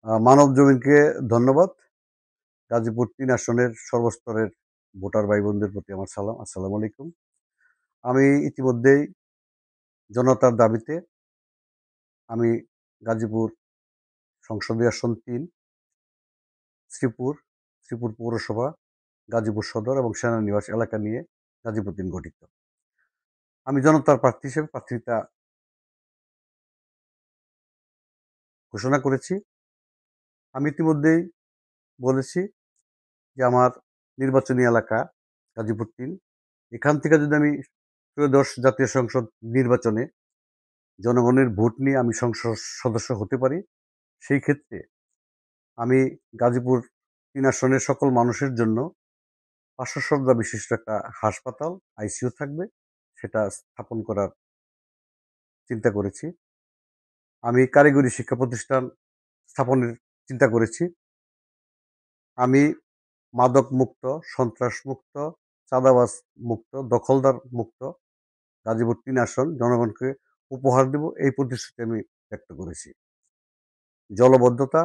মানব জমিনকে ধন্যবাদ। গাজীপুর ৩ আসনের সর্বস্তরের ভোটার ভাই বোনদের প্রতি আমার সালাম। আসসালামু আলাইকুম। আমি ইতিমধ্যেই জনতার দাবিতে আমি গাজীপুর সংসদীয় আসন ৩, শ্রীপুর, শ্রীপুর পৌরসভা, গাজীপুর সদর এবং সেনানিবাস এলাকা নিয়ে গাজীপুর ৩ গঠিত। আমি জনতার প্রার্থী হিসেবে প্রার্থিতা ঘোষণা করেছি। আমি ইতিমধ্যেই বলেছি যে আমার নির্বাচনী এলাকা গাজীপুর ৩। এখান থেকে যদি আমি ত্রয়োদশ জাতীয় সংসদ নির্বাচনে জনগণের ভোট নিয়ে আমি সংসদ সদস্য হতে পারি, সেই ক্ষেত্রে আমি গাজীপুর ৩ আসনের সকল মানুষের জন্য ৫০০ শয্যা বিশিষ্ট একটা হাসপাতাল, আইসিইউ থাকবে, সেটা স্থাপন করার চিন্তা করেছি। আমি কারিগরি শিক্ষা প্রতিষ্ঠান স্থাপনের চিন্তা করেছি। আমি মাদক মুক্ত, সন্ত্রাস মুক্ত, চাঁদাবাজ মুক্ত, দখলদার মুক্ত গাজীপুর ৩ আসন জনগণকে উপহার দেব, এই প্রতিশ্রুতি আমি ব্যক্ত করেছি। জলাবদ্ধতা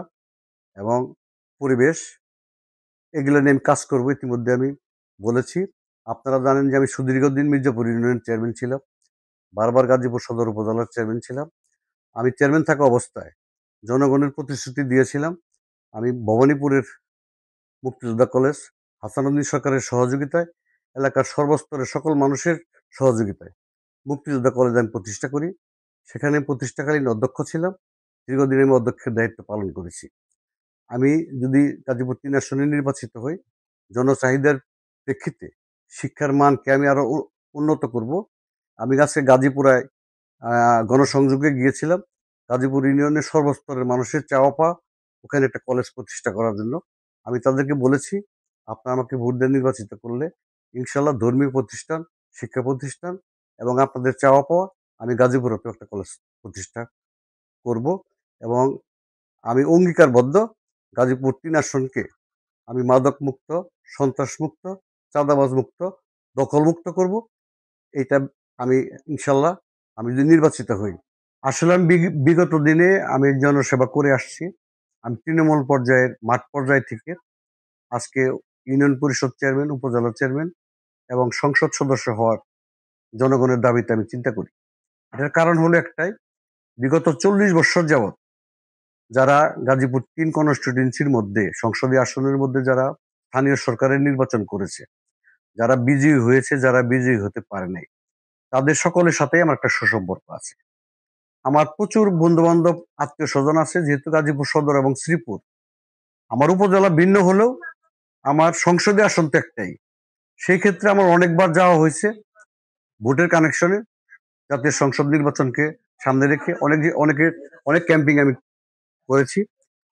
এবং পরিবেশ এগুলো নিয়ে আমি কাজ করব, ইতিমধ্যে আমি বলেছি। আপনারা জানেন যে আমি সুদীর্ঘদিন মির্জাপুর ইউনিয়নের চেয়ারম্যান ছিলাম, বারবার গাজীপুর সদর উপজেলার চেয়ারম্যান ছিলাম। আমি চেয়ারম্যান থাকা অবস্থায় জনগণের প্রতিশ্রুতি দিয়েছিলাম আমি ভবানীপুরের মুক্তিযোদ্ধা কলেজ হাসানুদ্দিন সরকারের সহযোগিতায়, এলাকার সর্বস্তরের সকল মানুষের সহযোগিতায় মুক্তিযোদ্ধা কলেজ আমি প্রতিষ্ঠা করি। সেখানে প্রতিষ্ঠাকালীন অধ্যক্ষ ছিলাম, দীর্ঘদিন আমি অধ্যক্ষের দায়িত্ব পালন করেছি। আমি যদি গাজীপুর ৩ আসনে নির্বাচিত হই, জনচাহিদার প্রেক্ষিতে শিক্ষার মানকে আমি আরো উন্নত করব। আমি আজকে গাজীপুরায় গণসংযোগে গিয়েছিলাম। গাজীপুর ইউনিয়নের সর্বস্তরের মানুষের চাওয়া পাওয়া ওখানে একটা কলেজ প্রতিষ্ঠা করার জন্য। আমি তাদেরকে বলেছি, আপনারা আমাকে ভোট দিয়ে নির্বাচিত করলে ইনশাল্লাহ ধর্মীয় প্রতিষ্ঠান, শিক্ষা প্রতিষ্ঠান এবং আপনাদের চাওয়া পাওয়া আমি গাজীপুরেও একটা কলেজ প্রতিষ্ঠা করব। এবং আমি অঙ্গীকারবদ্ধ গাজীপুর ৩ আসনকে আমি মাদক মুক্ত, সন্ত্রাস মুক্ত, চাঁদাবাজ মুক্ত, দখল মুক্ত করব। এটা আমি ইনশাল্লাহ আমি যদি নির্বাচিত হই। আসলে আমি বিগত দিনে আমি জনসেবা করে আসছি। আমি তৃণমূল পর্যায়ের মাঠ পর্যায় থেকে আজকে ইউনিয়ন পরিষদ চেয়ারম্যান, উপজেলা চেয়ারম্যান এবং সংসদ সদস্য হওয়ার জনগণের দাবিতে আমি চিন্তা করি। এটার কারণ হলো একটাই, বিগত ৪০ বছর যাবৎ যারা গাজীপুর ৩ কনস্টিটিউয়েন্সির মধ্যে সংসদীয় আসনের মধ্যে যারা স্থানীয় সরকারের নির্বাচন করেছে, যারা বিজয়ী হয়েছে, যারা বিজয়ী হতে পারে নাই, তাদের সকলের সাথেই আমার একটা সুসম্পর্ক আছে। আমার প্রচুর বন্ধু বান্ধব, আত্মীয় স্বজন আছে। যেহেতু গাজীপুর সদর এবং শ্রীপুর আমার উপজেলা ভিন্ন হলেও আমার সংসদীয় আসন তো একটাই, সেই ক্ষেত্রে আমার অনেকবার যাওয়া হয়েছে ভোটের কানেকশনে। জাতীয় সংসদ নির্বাচনকে সামনে রেখে অনেক ক্যাম্পিং আমি করেছি।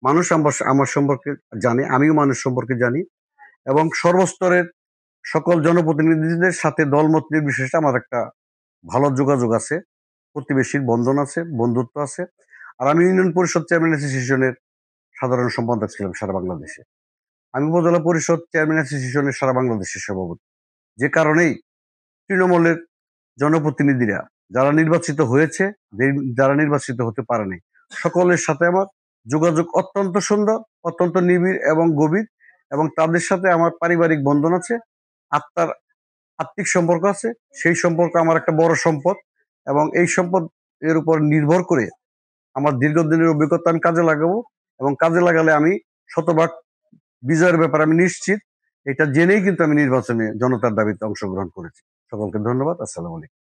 মানুষ আমার সম্পর্কে জানে, আমিও মানুষ সম্পর্কে জানি এবং সর্বস্তরের সকল জনপ্রতিনিধিদের সাথে দলমত নির্বিশেষে আমার একটা ভালো যোগাযোগ আছে, প্রতিবেশীর বন্ধন আছে, বন্ধুত্ব আছে। আর আমি ইউনিয়ন পরিষদ চেয়ারম্যান অ্যাসোসিয়েশনের সাধারণ সম্পাদক ছিলাম সারা বাংলাদেশে। আমি উপজেলা পরিষদ চেয়ারম্যান অ্যাসোসিয়েশনের সারা বাংলাদেশের সভাপতি। যে কারণেই তৃণমূলের জনপ্রতিনিধিরা যারা নির্বাচিত হয়েছে, যারা নির্বাচিত হতে পারেনি, সকলের সাথে আমার যোগাযোগ অত্যন্ত সুন্দর, অত্যন্ত নিবিড় এবং গভীর। এবং তাদের সাথে আমার পারিবারিক বন্ধন আছে, আত্মিক সম্পর্ক আছে। সেই সম্পর্ক আমার একটা বড় সম্পদ এবং এই সম্পদ এর উপর নির্ভর করে আমার দীর্ঘদিনের অভিজ্ঞতা আমি কাজে লাগাবো এবং কাজে লাগালে আমি শতভাগ বিজয়ের ব্যাপারে আমি নিশ্চিত। এটা জেনেই কিন্তু আমি নির্বাচনে জনতার দাবিতে অংশগ্রহণ করেছি। সকলকে ধন্যবাদ। আসসালামু আলাইকুম।